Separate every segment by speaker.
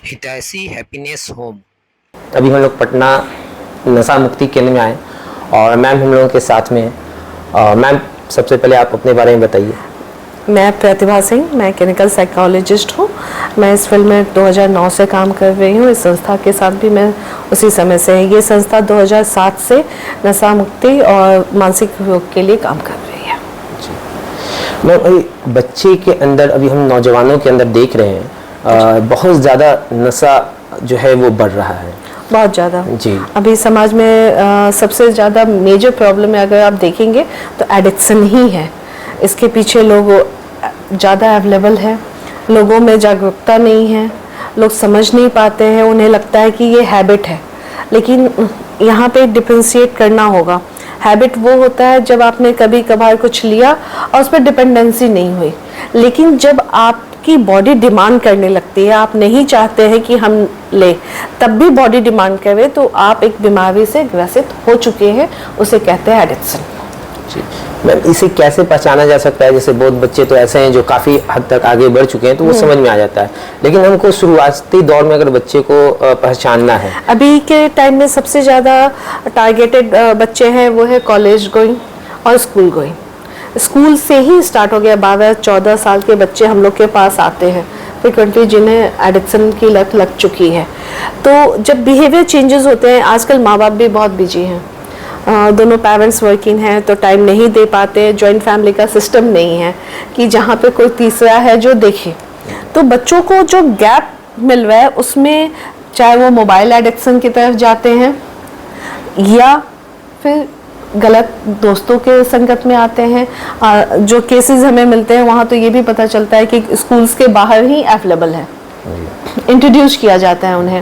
Speaker 1: हितैषी happiness home.
Speaker 2: अभी हम लोग पटना नशा मुक्ति केंद्र में आए और मैम हम लोगों के साथ में हैं। मैम सबसे पहले आप अपने बारे में बताइए।
Speaker 3: मैं प्रतिभा सिंह, मैं क्लिनिकल साइकोलॉजिस्ट हूँ। मैं इस फील्ड में 2009 से काम कर रही हूँ। इस संस्था के साथ भी मैं उसी समय से है। ये संस्था 2007 से नशा मुक्ति और मानसिक रोग के लिए काम कर रही है।
Speaker 2: मैम बच्चे के अंदर, अभी हम नौजवानों के अंदर देख रहे हैं बहुत ज़्यादा नशा जो है वो बढ़ रहा है,
Speaker 3: बहुत ज़्यादा
Speaker 2: जी।
Speaker 3: अभी समाज में सबसे ज़्यादा मेजर प्रॉब्लम है, अगर आप देखेंगे तो एडिक्शन ही है। इसके पीछे लोग ज़्यादा अवेलेबल है, लोगों में जागरूकता नहीं है, लोग समझ नहीं पाते हैं, उन्हें लगता है कि ये हैबिट है। लेकिन यहाँ पे डिफरेंशिएट करना होगा। हैबिट वो होता है जब आपने कभी कभार कुछ लिया और उस पर डिपेंडेंसी नहीं हुई, लेकिन जब आपकी बॉडी डिमांड करने लगती है, आप नहीं चाहते हैं कि हम ले, तब भी बॉडी डिमांड करे, तो आप एक बीमारी से ग्रसित हो चुके हैं। उसे कहते हैं एडिक्शन।
Speaker 2: मैम इसे कैसे पहचाना जा सकता है? जैसे बहुत बच्चे तो ऐसे हैं जो काफ़ी हद तक आगे बढ़ चुके हैं तो वो समझ में आ जाता है, लेकिन हमको शुरुआती दौर में अगर बच्चे को पहचानना है,
Speaker 3: अभी के टाइम में सबसे ज़्यादा टारगेटेड बच्चे हैं वो है कॉलेज गोइंग और स्कूल गोइंग। स्कूल से ही स्टार्ट हो गया। 12-14 साल के बच्चे हम लोग के पास आते हैं फ्रिक्वेंटली, जिन्हें एडिक्शन की लत लग चुकी है। तो जब बिहेवियर चेंजेस होते हैं, आजकल माँ बाप भी बहुत बिजी हैं, दोनों पेरेंट्स वर्किंग हैं तो टाइम नहीं दे पाते। जॉइंट फैमिली का सिस्टम नहीं है कि जहाँ पे कोई तीसरा है जो देखे। तो बच्चों को जो गैप मिल रहा है उसमें, चाहे वो मोबाइल एडिक्शन की तरफ जाते हैं या फिर गलत दोस्तों के संगत में आते हैं। जो केसेस हमें मिलते हैं वहाँ तो ये भी पता चलता है कि स्कूल्स के बाहर ही अवेलेबल है, इंट्रोड्यूस किया जाता है उन्हें।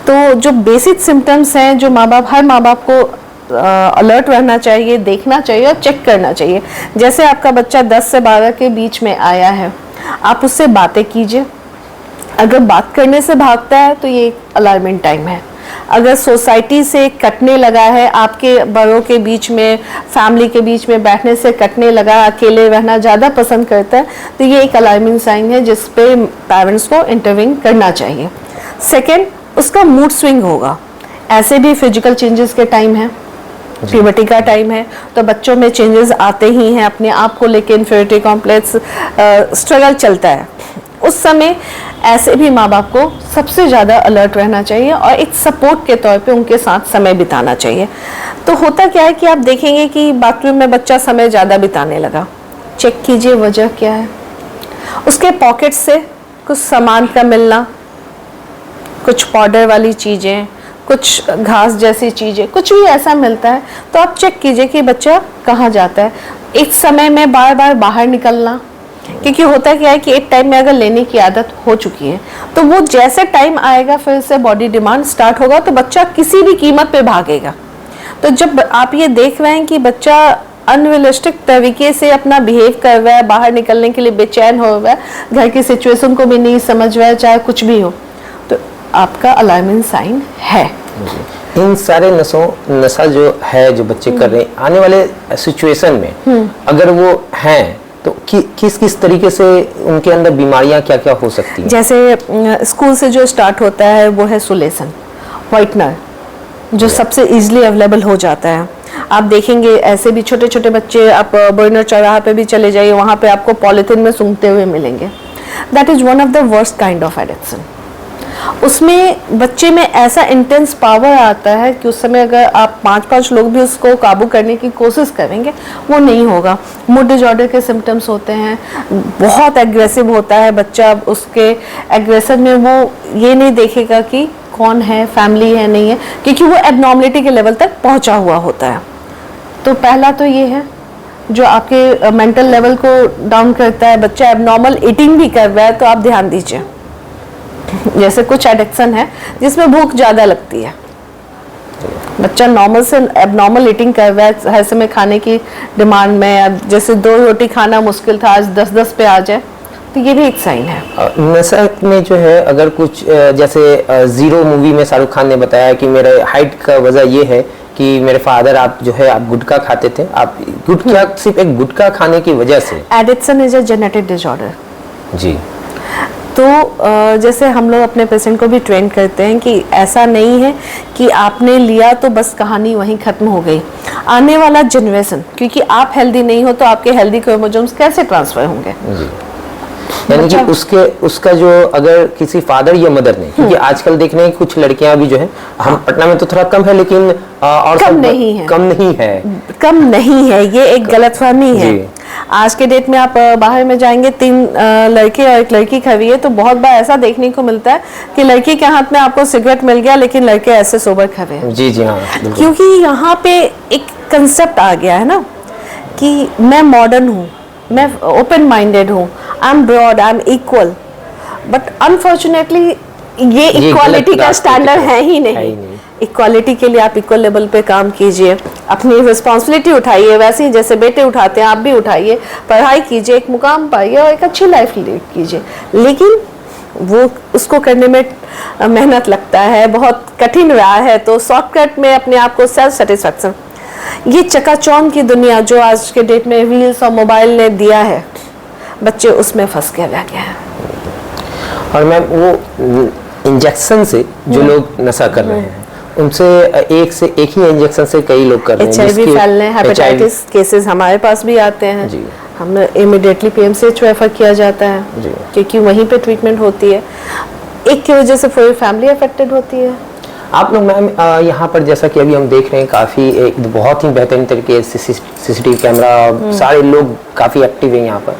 Speaker 3: तो जो बेसिक सिम्टम्स हैं, जो हर माँ बाप को अलर्ट रहना चाहिए, देखना चाहिए और चेक करना चाहिए। जैसे आपका बच्चा 10 से 12 के बीच में आया है, आप उससे बातें कीजिए। अगर बात करने से भागता है तो ये अलार्मिंग टाइम है। अगर सोसाइटी से कटने लगा है, आपके बड़ों के बीच में, फैमिली के बीच में बैठने से कटने लगा, अकेले रहना ज़्यादा पसंद करता है, तो ये एक अलार्मिंग साइन है जिस पे पेरेंट्स को इंटरवीन करना चाहिए। सेकेंड, उसका मूड स्विंग होगा। ऐसे भी फिजिकल चेंजेस के टाइम है, प्यूबर्टी का टाइम है, तो बच्चों में चेंजेस आते ही हैं। अपने आप को लेकर इन्फीरियरिटी कॉम्प्लेक्स, स्ट्रगल चलता है। उस समय ऐसे भी माँ बाप को सबसे ज़्यादा अलर्ट रहना चाहिए और एक सपोर्ट के तौर पे उनके साथ समय बिताना चाहिए। तो होता क्या है कि आप देखेंगे कि बाथरूम में बच्चा समय ज़्यादा बिताने लगा, चेक कीजिए वजह क्या है। उसके पॉकेट से कुछ सामान का मिलना, कुछ पाउडर वाली चीज़ें, कुछ घास जैसी चीज़ें, कुछ भी ऐसा मिलता है तो आप चेक कीजिए कि बच्चा कहाँ जाता है। एक समय में बार बार बाहर निकलना, क्योंकि होता क्या है कि एक टाइम में अगर लेने की आदत हो चुकी है तो वो जैसे टाइम आएगा फिर से बॉडी डिमांड स्टार्ट होगा तो बच्चा किसी भी कीमत पे भागेगा। तो जब आप ये देख रहे हैं कि बच्चा अनरियलिस्टिक तरीके से अपना बिहेव कर रहा है, बाहर निकलने के लिए बेचैन हो रहा है, घर की सिचुएशन को भी नहीं समझ रहा है, चाहे कुछ भी हो, तो आपका अलार्मिंग साइन है।
Speaker 2: इन सारे नशा जो है जो बच्चे कर रहे हैं, आने वाले सिचुएशन में अगर वो हैं तो किस किस तरीके से उनके अंदर बीमारियां क्या क्या हो सकती हैं?
Speaker 3: जैसे स्कूल से जो स्टार्ट होता है वो है सुलेसन, व्हाइटनर, जो सबसे इजीली अवेलेबल हो जाता है। आप देखेंगे ऐसे भी छोटे छोटे बच्चे, आप बर्नर चौराहा पे भी चले जाइए, वहाँ पे आपको पॉलिथीन में सूंघते हुए मिलेंगे। That is one of the worst kind of addiction. उसमें बच्चे में ऐसा इंटेंस पावर आता है कि उस समय अगर आप 5-5 लोग भी उसको काबू करने की कोशिश करेंगे वो नहीं होगा। मूड डिसऑर्डर के सिम्टम्स होते हैं, बहुत एग्रेसिव होता है बच्चा। उसके एग्रेशन में वो ये नहीं देखेगा कि कौन है, फैमिली है नहीं है, क्योंकि वो एबनॉर्मलिटी के लेवल तक पहुंचा हुआ होता है। तो पहला तो ये है जो आपके मेंटल लेवल को डाउन करता है। बच्चा एबनॉर्मल ईटिंग भी कर रहा है तो आप ध्यान दीजिए। जैसे कुछ एडिक्शन है जिसमें भूख ज़्यादा लगती है, बच्चा नॉर्मल से एबनॉर्मल ईटिंग कर रहा है हर समय खाने की डिमांड में। जैसे 2 रोटी खाना मुश्किल था, आज 10-10 पे आ जाए, तो ये भी एक साइन है।
Speaker 2: नशा में जो है, अगर कुछ जैसे जीरो मूवी में शाहरुख खान ने बताया कि मेरे हाइट का वजह ये है कि मेरे फादर आप गुटखा खाते थे, आप गुटखा सिर्फ एक गुटखा खाने की वजह से।
Speaker 3: Addiction is a genetic disorder.
Speaker 2: जी।
Speaker 3: तो जैसे हम लोग अपने पेशेंट को भी ट्रेन करते हैं कि ऐसा नहीं है कि आपने लिया तो बस कहानी वहीं ख़त्म हो गई। आने वाला जनरेशन, क्योंकि आप हेल्दी नहीं हो तो आपके हेल्दी क्रोमोसोम्स कैसे ट्रांसफ़र होंगे?
Speaker 2: यानी कि उसका जो अगर किसी फादर या मदर ने, क्योंकि आजकल देख रहे हैं कुछ लड़कियां भी जो है, हम पटना में तो थोड़ा कम है लेकिन और
Speaker 3: कम
Speaker 2: सब
Speaker 3: नहीं है,
Speaker 2: कम नहीं है,
Speaker 3: ये एक गलतफहमी है। आज के डेट में आप बाहर में जाएंगे, 3 लड़के और 1 लड़की खड़ी है, तो बहुत बार ऐसा देखने को मिलता है कि लड़की के हाथ में आपको सिगरेट मिल गया लेकिन लड़के ऐसे सोबर खड़े हैं।
Speaker 2: जी जी हाँ,
Speaker 3: क्योंकि यहाँ पे एक कंसेप्ट आ गया है ना कि मैं मॉडर्न हूँ, मैं ओपन माइंडेड हूँ, I am broad, I am equal, but unfortunately ये इक्वालिटी का स्टैंडर्ड है ही नहीं। इक्वालिटी के लिए आप इक्वल लेवल पे काम कीजिए, अपनी रिस्पॉन्सिबिलिटी उठाइए, वैसे ही जैसे बेटे उठाते हैं आप भी उठाइए, पढ़ाई कीजिए, एक मुकाम पाइए और एक अच्छी लाइफ लीड कीजिए। लेकिन वो उसको करने में मेहनत लगता है, बहुत कठिन रहा है, तो शॉर्टकट में अपने आप को सेल्फ सेटिस्फैक्शन, ये चकाचौंध की दुनिया जो आज के डेट में रील्स और मोबाइल ने दिया है, बच्चे उसमें फंस के रह गए हैं।
Speaker 2: और मैम वो इंजेक्शन से जो लोग नशा कर रहे हैं, उनसे एक ही इंजेक्शन से कई लोग कर रहे हैं,
Speaker 3: HIV फैलने, हेपेटाइटिस केसेस हमारे पास भी आते हैं जी। हम इमीडिएटली PMCH रेफर किया जाता है क्योंकि वहीं पे ट्रीटमेंट होती है। एक की वजह से पूरी फैमिली अफेक्टेड होती है।
Speaker 2: आप लोग मैम यहाँ पर जैसा कि अभी हम देख रहे हैं काफ़ी एक बहुत ही बेहतरीन तरीके से CCTV कैमरा, सारे लोग काफ़ी एक्टिव हैं यहाँ पर,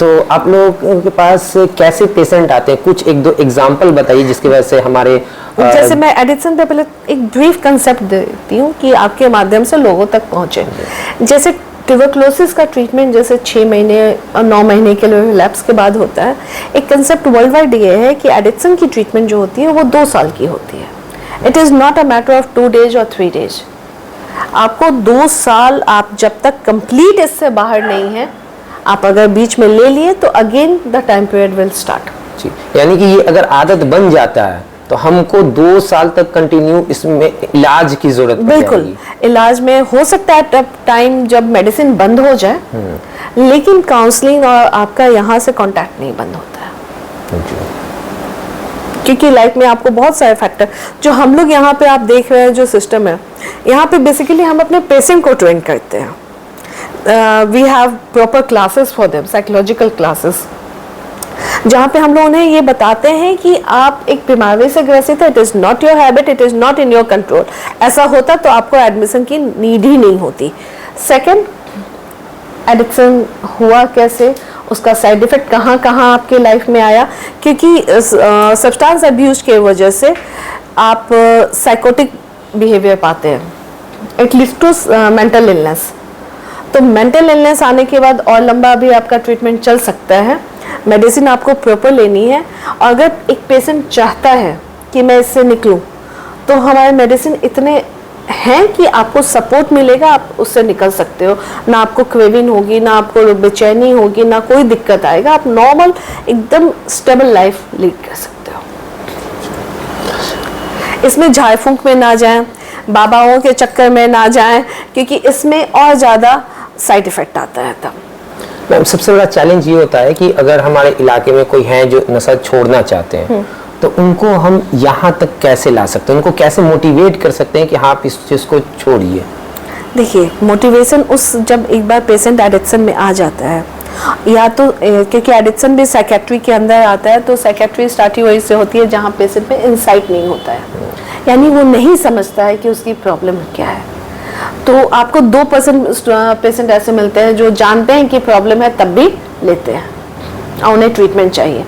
Speaker 2: तो आप लोगों के पास कैसे पेशेंट आते हैं? कुछ 1-2 एग्जांपल बताइए जिसकी वजह से हमारे
Speaker 3: जैसे मैं एडिक्शन पे पहले एक ब्रीफ कंसेप्ट देती हूँ कि आपके माध्यम से लोगों तक पहुँचे। जैसे ट्यूबरक्लोसिस का ट्रीटमेंट जैसे 6 महीने और 9 महीने के लिए रिलैप्स के बाद होता है। एक कंसेप्ट वर्ल्ड वाइड ये है कि एडिक्शन की ट्रीटमेंट जो होती है वो 2 साल की होती है। It is not a matter of 2 days और 3 days। आपको 2 साल, आप जब तक कंप्लीट इससे बाहर नहीं है, आप अगर बीच में ले लिए तो again the time period will start.
Speaker 2: यानी कि ये अगर आदत बन जाता है तो हमको 2 साल तक कंटिन्यू इसमें इलाज की जरूरत पड़ेगी।
Speaker 3: बिल्कुल, इलाज में हो सकता है टाइम जब मेडिसिन बंद हो जाए, लेकिन काउंसलिंग और आपका यहाँ से कांटेक्ट नहीं बंद होता है, क्योंकि लाइफ में आपको बहुत सारे फैक्टर जो हम लोग यहाँ पे आप देख रहे हैं, जो सिस्टम है यहाँ पे बेसिकली हम अपने पेशेंट को ट्रेन करते हैं। We have proper classes for them, psychological classes, जहाँ पे हम लोग उन्हें ये बताते हैं कि आप एक बीमारी से ग्रसित है, it is not your habit, it is not in your control. ऐसा होता तो आपको एडमिशन की नीड ही नहीं होती। सेकंड, एडिक्शन हुआ कैसे, उसका साइड इफेक्ट कहाँ कहाँ आपके लाइफ में आया, क्योंकि सब्सटेंस अब्यूज के वजह से आप साइकोटिक बिहेवियर पाते हैं, एटलीस्ट टू मेंटल इलनेस। तो मेंटल इलनेस आने के बाद और लंबा भी आपका ट्रीटमेंट चल सकता है, मेडिसिन आपको प्रॉपर लेनी है। और अगर एक पेशेंट चाहता है कि मैं इससे निकलूं, तो हमारे मेडिसिन इतने हैं कि आपको सपोर्ट मिलेगा, आप उससे निकल सकते हो। ना आपको क्रेविंग होगी, ना आपको बेचैनी होगी, ना कोई दिक्कत आएगा, आप नॉर्मल एकदम स्टेबल लाइफ लीड कर सकते हो। इसमें झाड़ फूंक में ना जाएं, बाबाओं के चक्कर में ना जाएं, क्योंकि इसमें और ज़्यादा साइड इफेक्ट आता है। तब
Speaker 2: मैम सबसे बड़ा चैलेंज ये होता है कि अगर हमारे इलाके में कोई है जो नशा छोड़ना चाहते हैं, तो उनको हम यहाँ तक कैसे ला सकते हैं, उनको कैसे मोटिवेट कर सकते हैं कि हाँ आप इस चीज़ को छोड़िए?
Speaker 3: देखिए, मोटिवेशन जब एक बार पेशेंट एडिक्शन में आ जाता है, या तो क्योंकि एडिक्शन भी साइकेट्री के अंदर आता है, तो साइकेट्री स्टार्ट ही वही से होती है जहाँ पेशेंट में इंसाइट नहीं होता है, यानी वो नहीं समझता है कि उसकी प्रॉब्लम क्या है। तो आपको 2% पेशेंट ऐसे मिलते हैं जो जानते हैं कि प्रॉब्लम है तब भी लेते हैं और उन्हें ट्रीटमेंट चाहिए।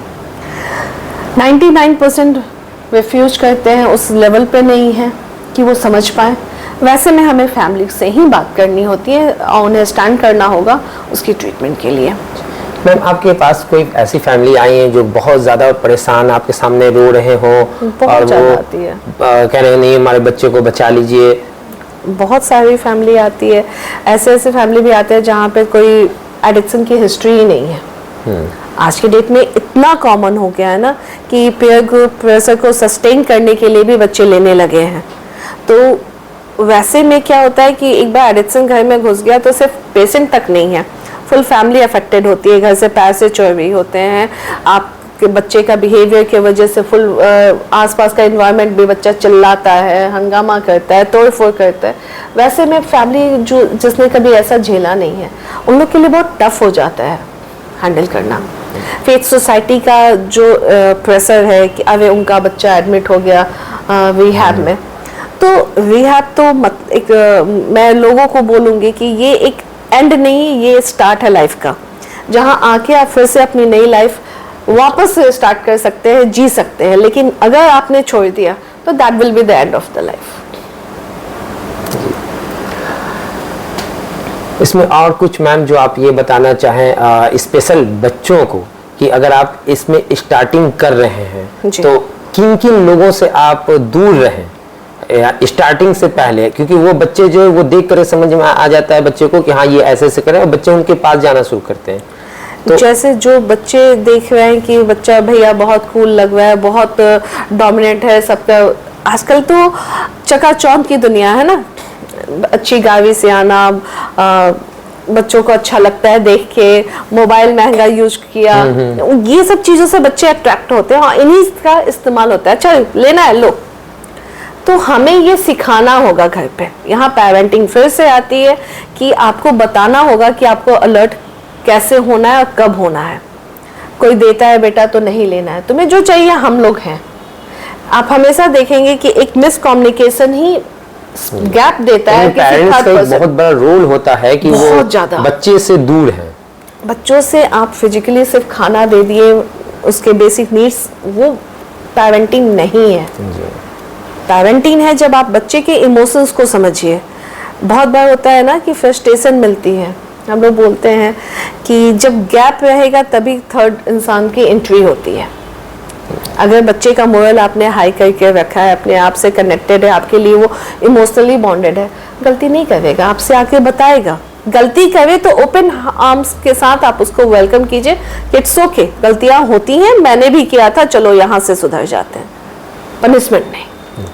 Speaker 3: 99% रिफ्यूज करते हैं, उस लेवल पे नहीं है कि वो समझ पाए। वैसे में हमें फैमिली से ही बात करनी होती है और उन्हें स्टैंड करना होगा उसकी ट्रीटमेंट के लिए।
Speaker 2: मैम आपके पास कोई ऐसी फैमिली आई है जो बहुत ज़्यादा परेशान आपके सामने रो रहे हो और वो कह रहे हैं नहीं हमारे बच्चे को बचा लीजिए?
Speaker 3: बहुत सारी फैमिली आती है, ऐसे फैमिली भी आते हैं जहाँ पे कोई एडिक्शन की हिस्ट्री ही नहीं है। आज के डेट में इतना कॉमन हो गया है ना कि पीयर ग्रुप प्रेशर को सस्टेन करने के लिए भी बच्चे लेने लगे हैं। तो वैसे में क्या होता है कि एक बार एडिक्शन घर में घुस गया तो सिर्फ पेशेंट तक नहीं है, फुल फैमिली अफेक्टेड होती है। घर से पैसे चोरी होते हैं, आप कि बच्चे का बिहेवियर की वजह से फुल आसपास का एनवायरनमेंट भी बच्चा चिल्लाता है, हंगामा करता है, तोड़फोड़ करता है, वैसे में फैमिली जो जिसने कभी ऐसा झेला नहीं है उन लोग के लिए बहुत टफ हो जाता है हैंडल करना। फेथ सोसाइटी का जो प्रेशर है कि अरे उनका बच्चा एडमिट हो गया रिहैब में, तो रिहैब तो मैं लोगों को बोलूँगी कि ये एक एंड नहीं, ये स्टार्ट है लाइफ का, जहाँ आके आप फिर से अपनी नई लाइफ वापस से स्टार्ट कर सकते हैं, जी सकते हैं। लेकिन अगर आपने छोड़ दिया तो that will be the end of the life.
Speaker 2: इसमें और कुछ मैम जो आप ये बताना चाहें स्पेशल बच्चों को कि अगर आप इसमें स्टार्टिंग कर रहे हैं तो किन किन लोगों से आप दूर रहें स्टार्टिंग से पहले, क्योंकि वो बच्चे जो है वो देख कर समझ में आ जाता है बच्चे को कि हाँ ये ऐसे ऐसे करें, और बच्चे उनके पास जाना शुरू करते हैं।
Speaker 3: तो जैसे जो बच्चे देख रहे हैं कि बच्चा भैया बहुत कूल लग रहा है, बहुत डोमिनेंट है सबका, आजकल तो चकाचौंध की दुनिया है ना, अच्छी गाड़ी से आना, बच्चों को अच्छा लगता है देख के, मोबाइल महंगा यूज किया, ये सब चीजों से बच्चे अट्रैक्ट होते हैं, हाँ इन्हीं का इस्तेमाल होता है, अच्छा लेना है लो। तो हमें ये सिखाना होगा घर पे, यहाँ पेरेंटिंग फिर से आती है कि आपको बताना होगा कि आपको अलर्ट कैसे होना है और कब होना है। कोई देता है बेटा तो नहीं लेना है, तुम्हें जो चाहिए हम लोग हैं। आप हमेशा देखेंगे कि एक मिसकम्युनिकेशन ही गैप देता है।
Speaker 2: पेरेंट्स का एक बहुत बड़ा रोल होता है कि वो बच्चे से दूर है।
Speaker 3: बच्चों से आप फिजिकली सिर्फ खाना दे दिए, उसके बेसिक नीड्स, वो पेरेंटिंग नहीं है। पेरेंटिंग है जब आप बच्चे के इमोशंस को समझिए। बहुत बार होता है ना कि फ्रस्ट्रेशन मिलती है, हम लोग बोलते हैं कि जब गैप रहेगा तभी थर्ड इंसान की एंट्री होती है। अगर बच्चे का मोरल आपने हाई करके रखा है, अपने आप से कनेक्टेड है, आपके लिए वो इमोशनली बॉन्डेड है, गलती नहीं करेगा, आपसे आके बताएगा। गलती करे तो ओपन आर्म्स के साथ आप उसको वेलकम कीजिए, इट्स ओके, गलतियां होती हैं, मैंने भी किया था, चलो यहाँ से सुधर जाते हैं, पनिशमेंट नहीं।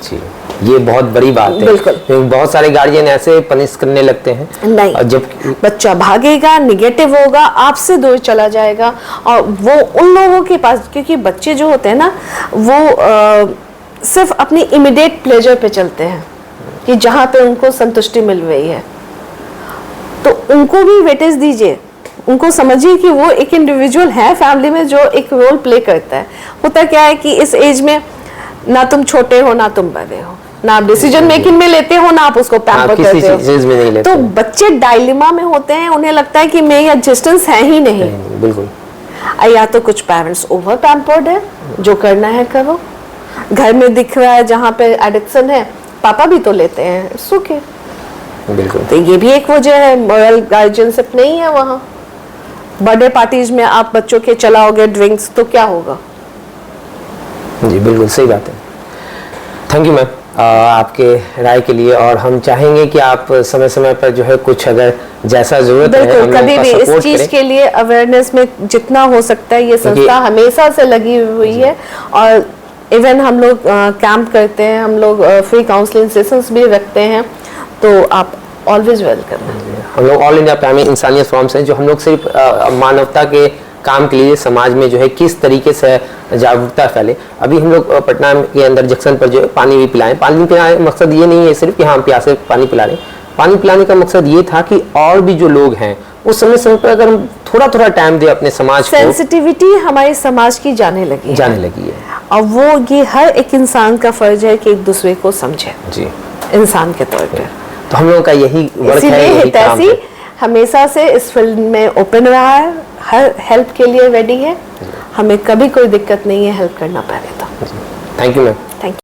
Speaker 2: जी, ये बहुत बड़ी बात है। बिल्कुल। बहुत सारे गार्जियन ऐसे पनिश करने लगते हैं,
Speaker 3: नहीं, जब बच्चा भागेगा, निगेटिव होगा, आपसे दूर चला जाएगा, और वो उन लोगों के पास, क्योंकि बच्चे जो होते हैं ना वो सिर्फ अपनी इमीडिएट प्लेजर पे चलते हैं कि जहाँ पे उनको संतुष्टि मिल रही है, तो उनको भी वेटेज दीजिए, उनको समझिए कि वो एक इंडिविजुअल है फैमिली में जो एक रोल प्ले करता है। होता क्या है कि इस एज में ना तुम छोटे हो ना तुम बड़े हो, ना आप डिसीजन मेकिंग में लेते हो, ना आप उसको पैम्पर करते हो, तो बच्चे डायलेमा में होते हैं, उन्हें लगता है कि मेरी एडजस्टेंस है ही नहीं।
Speaker 2: बिल्कुल।
Speaker 3: या तो कुछ पेरेंट्स ओवर पैम्पर्ड है, जो करना है करो, घर में दिख रहा है जहाँ पे एडिक्शन है, पापा भी तो लेते हैं, इट्स ओके।
Speaker 2: बिल्कुल।
Speaker 3: तो ये भी एक वजह है, मॉरल गार्जियनशिप नहीं है वहाँ। बर्थडे पार्टीज में आप बच्चों के चलाओगे ड्रिंक्स तो क्या होगा।
Speaker 2: जी बिल्कुल सही बात है। थैंक यू मैम आपके राय के लिए, और हम चाहेंगे कि आप समय समय पर जो है कुछ अगर जैसा जरूरत है हम
Speaker 3: कभी भी इस चीज के लिए अवेयरनेस में जितना हो सकता है, ये संस्था हमेशा से लगी हुई है, और इवन हम लोग कैंप करते हैं, हम लोग फ्री काउंसलिंग सेशंस भी रखते हैं, तो आप ऑलवेज वेलकम हैं।
Speaker 2: हम लोग ऑल इंडिया प्राइमरी इंसानियत फॉर्म्स हैं, जो हम लोग सिर्फ मानवता के काम के लिए समाज में जो है किस तरीके से जागरूकता फैले। अभी हम लोग पटना के अंदर जंक्शन पर जो है पानी भी पिलाएं। पानी पिलाने का मकसद ये नहीं है सिर्फ कि हम प्यासे पानी पिला रहे हैं, पानी पिलाने का मकसद ये था कि और भी जो लोग हैं उस समय समय पर अगर हम थोड़ा थोड़ा टाइम दे अपने समाज को,
Speaker 3: सेंसिटिविटी हमारी समाज की जाने लगी है, और वो ये हर एक इंसान का फर्ज है कि एक दूसरे को समझे जी इंसान के तौर पर।
Speaker 2: तो हम लोगों का यही वर्क है, यही काम है।
Speaker 3: हमेशा से इस फील्ड में ओपन रहा है, हर हेल्प के लिए रेडी है, हमें कभी कोई दिक्कत नहीं है हेल्प करना पड़े तो।
Speaker 2: Thank you ma'am.